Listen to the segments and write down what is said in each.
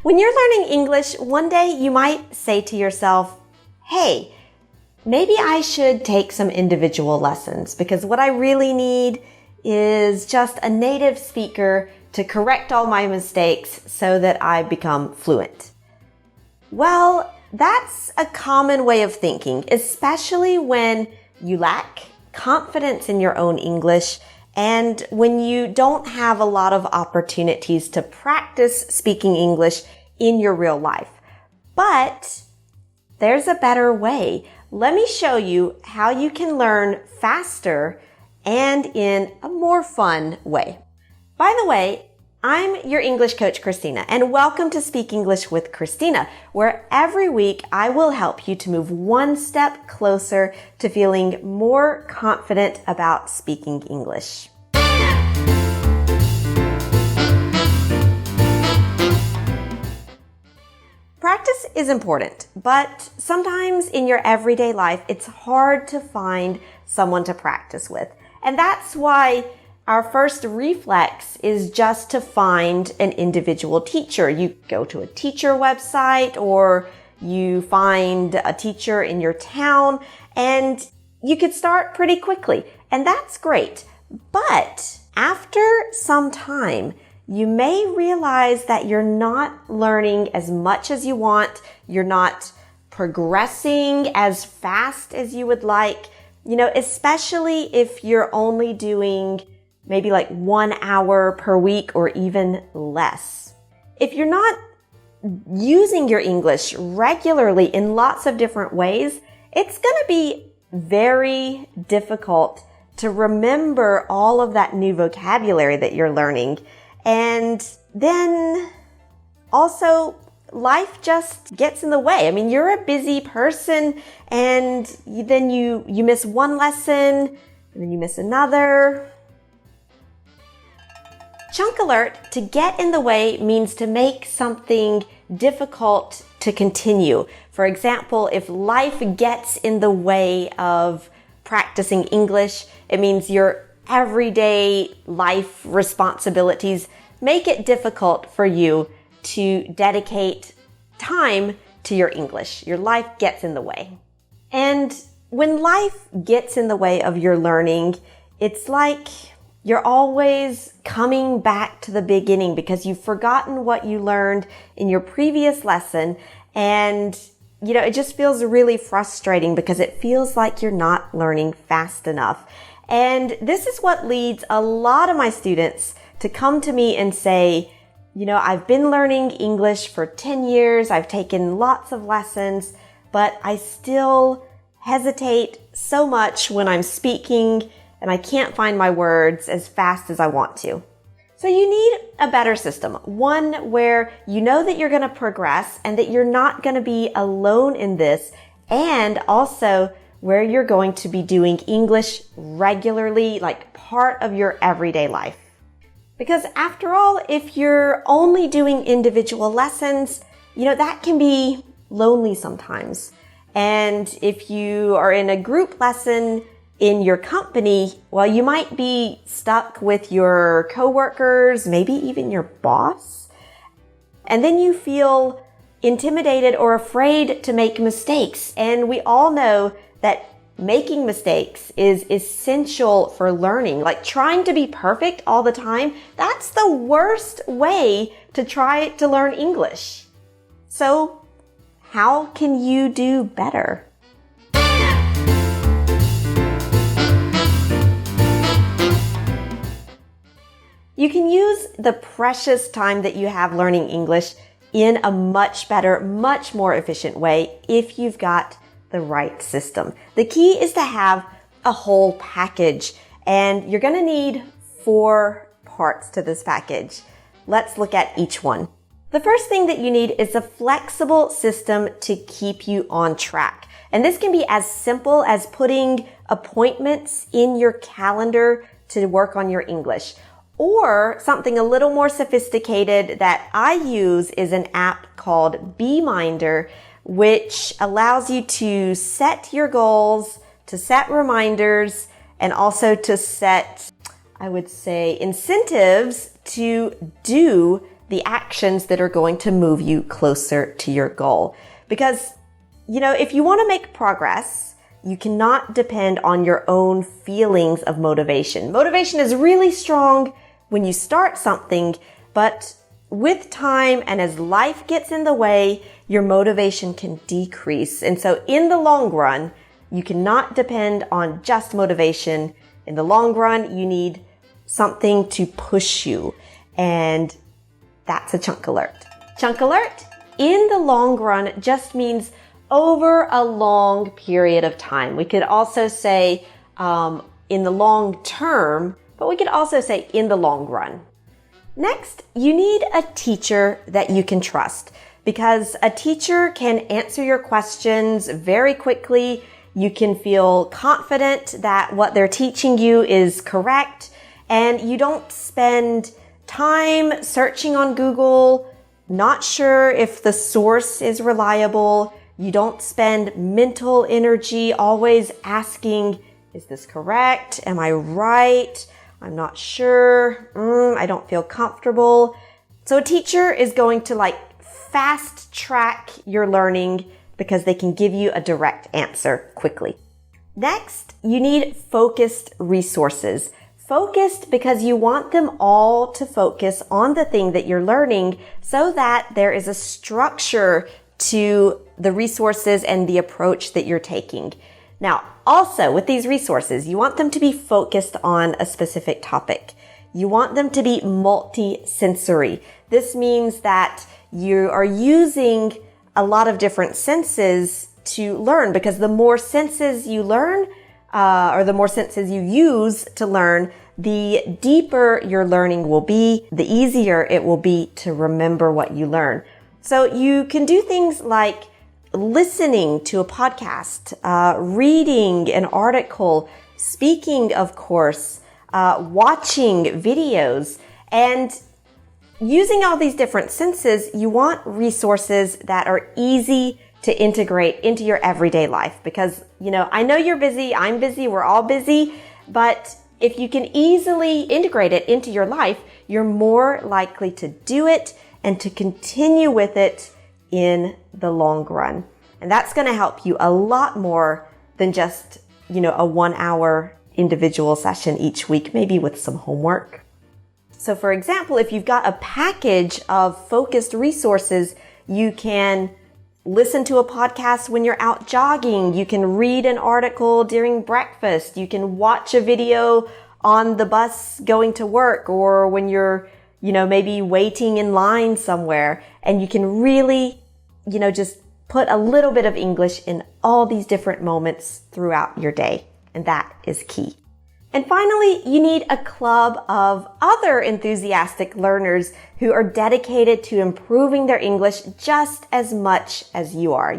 When you're learning English, one day you might say to yourself, hey, maybe I should take some individual lessons because what I really need is just a native speaker to correct all my mistakes so that I become fluent. Well, that's a common way of thinking, especially when you lack confidence in your own English and when you don't have a lot of opportunities to practice speaking English in your real life. But there's a better way. Let me show you how you can learn faster and in a more fun way. By the way, I'm your English coach, Christina, and welcome to Speak English with Christina, where every week I will help you to move one step closer to feeling more confident about speaking English. Practice is important, but sometimes in your everyday life, it's hard to find someone to practice with. And that's why our first reflex is just to find an individual teacher. You go to a teacher website or you find a teacher in your town and you could start pretty quickly. And that's great. But after some time, you may realize that you're not learning as much as you want. You're not progressing as fast as you would like, especially if you're only doing maybe like 1 hour per week or even less. If you're not using your English regularly in lots of different ways, it's going to be very difficult to remember all of that new vocabulary that you're learning. And then also life just gets in the way. I mean, you're a busy person and then you miss one lesson and then you miss another. Chunk alert, to get in the way means to make something difficult to continue. For example, if life gets in the way of practicing English, it means your everyday life responsibilities make it difficult for you to dedicate time to your English. Your life gets in the way. And when life gets in the way of your learning, it's like you're always coming back to the beginning because you've forgotten what you learned in your previous lesson. And, it just feels really frustrating because it feels like you're not learning fast enough. And this is what leads a lot of my students to come to me and say, I've been learning English for 10 years. I've taken lots of lessons, but I still hesitate so much when I'm speaking and I can't find my words as fast as I want to. So you need a better system, one where you know that you're going to progress and that you're not going to be alone in this, and also where you're going to be doing English regularly, like part of your everyday life. Because after all, if you're only doing individual lessons, that can be lonely sometimes. And if you are in a group lesson in your company, well, you might be stuck with your coworkers, maybe even your boss. And then you feel intimidated or afraid to make mistakes. And we all know that making mistakes is essential for learning. Like trying to be perfect all the time, that's the worst way to try to learn English. So how can you do better? You can use the precious time that you have learning English in a much better, much more efficient way if you've got the right system. The key is to have a whole package, and you're going to need 4 parts to this package. Let's look at each one. The first thing that you need is a flexible system to keep you on track. And this can be as simple as putting appointments in your calendar to work on your English. Or something a little more sophisticated that I use is an app called Beeminder, which allows you to set your goals, to set reminders, and also to set, I would say, incentives to do the actions that are going to move you closer to your goal. Because, if you want to make progress, you cannot depend on your own feelings of motivation. Motivation is really strong when you start something, but with time and as life gets in the way, your motivation can decrease. And so in the long run, you cannot depend on just motivation. In the long run, you need something to push you. And that's a chunk alert. Chunk alert in the long run just means over a long period of time. We could also say in the long term, but we could also say in the long run. Next, you need a teacher that you can trust, because a teacher can answer your questions very quickly. You can feel confident that what they're teaching you is correct, and you don't spend time searching on Google, not sure if the source is reliable. You don't spend mental energy always asking, is this correct? Am I right? I'm not sure. I don't feel comfortable. So a teacher is going to fast track your learning because they can give you a direct answer quickly. Next, you need focused resources. Focused because you want them all to focus on the thing that you're learning so that there is a structure to the resources and the approach that you're taking. Now, also with these resources, you want them to be focused on a specific topic. You want them to be multi-sensory. This means that you are using a lot of different senses to learn, because the more senses you learn, or the more senses you use to learn, the deeper your learning will be, the easier it will be to remember what you learn. So you can do things like listening to a podcast, reading an article, speaking, of course, watching videos, and using all these different senses. You want resources that are easy to integrate into your everyday life, because, I know you're busy, I'm busy, we're all busy, but if you can easily integrate it into your life, you're more likely to do it and to continue with it in the long run. And that's going to help you a lot more than just, a 1 hour individual session each week, maybe with some homework. So for example, if you've got a package of focused resources, you can listen to a podcast when you're out jogging. You can read an article during breakfast. You can watch a video on the bus going to work, or when you're, maybe waiting in line somewhere. And you can really, just put a little bit of English in all these different moments throughout your day. And that is key. And finally, you need a club of other enthusiastic learners who are dedicated to improving their English just as much as you are.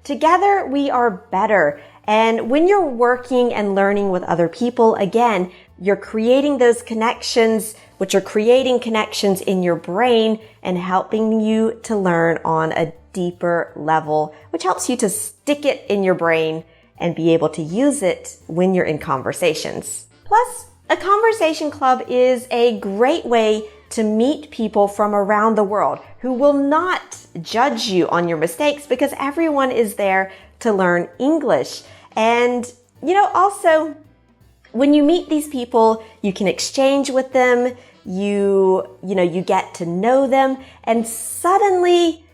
Together we are better. And when you're working and learning with other people, again, you're creating those connections, which are creating connections in your brain and helping you to learn on a deeper level, which helps you to stick it in your brain and be able to use it when you're in conversations. Plus, a conversation club is a great way to meet people from around the world who will not judge you on your mistakes, because everyone is there to learn English. And, also, when you meet these people, you can exchange with them, you get to know them, and suddenly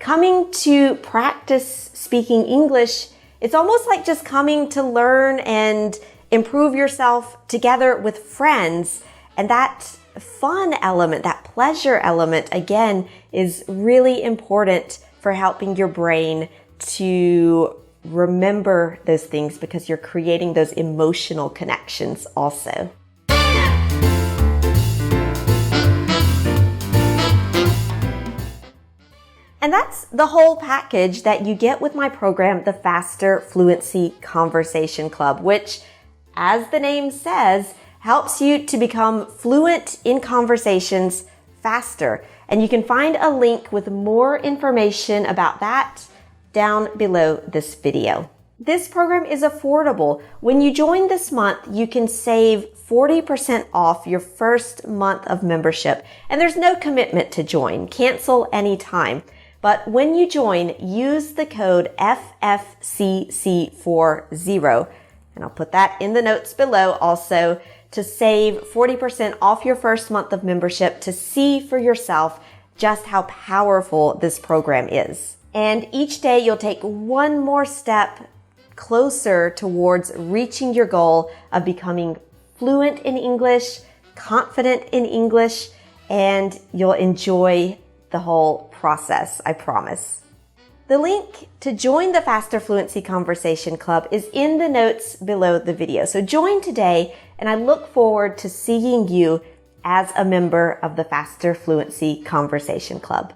coming to practice speaking English, it's almost like just coming to learn and improve yourself together with friends. And that fun element, that pleasure element, again, is really important for helping your brain to remember those things, because you're creating those emotional connections also. And that's the whole package that you get with my program, the Faster Fluency Conversation Club, which, as the name says, helps you to become fluent in conversations faster. And you can find a link with more information about that down below this video. This program is affordable. When you join this month, you can save 40% off your first month of membership. And there's no commitment to join. Cancel anytime. But when you join, use the code FFCC40. And I'll put that in the notes below also to save 40% off your first month of membership to see for yourself just how powerful this program is. And each day you'll take one more step closer towards reaching your goal of becoming fluent in English, confident in English, and you'll enjoy the whole process, I promise. The link to join the Faster Fluency Conversation Club is in the notes below the video. So join today, and I look forward to seeing you as a member of the Faster Fluency Conversation Club.